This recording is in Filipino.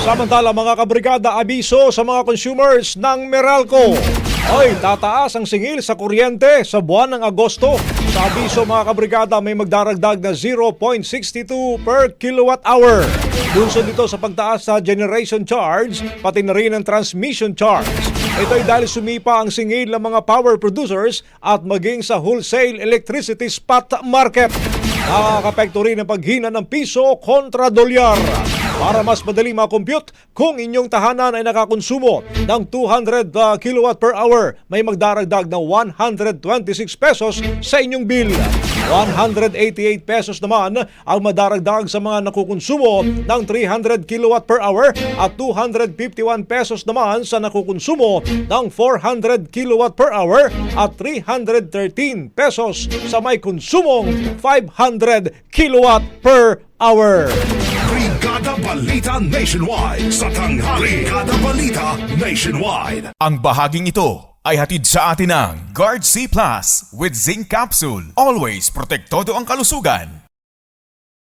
Samantala mga kabrigada, abiso sa mga consumers ng Meralco. Ay, tataas ang singil sa kuryente sa buwan ng Agosto. Sa abiso mga kabrigada, may magdaragdag na 0.62 per kilowatt hour. Bunsod dito sa pagtaas sa generation charge, pati na rin ang transmission charge. Ito ay dahil sumipa ang singil ng mga power producers at maging sa wholesale electricity spot market. Nakakapekto rin ang paghina ng piso kontra dolyar. Para mas madali ma-compute, kung inyong tahanan ay nakakonsumo ng 200 kilowatt per hour, may magdaragdag ng 126 pesos sa inyong bill. 188 pesos naman ang madaragdag sa mga nakukonsumo ng 300 kilowatt per hour at 251 pesos naman sa nakukonsumo ng 400 kilowatt per hour at 313 pesos sa may konsumong 500 kilowatt per hour. Brigada Balita Nationwide sa tanghali. Brigada Balita Nationwide. Ang bahaging ito ay hatid sa atin ng Guard C Plus with Zinc Capsule. Always protektado ang kalusugan.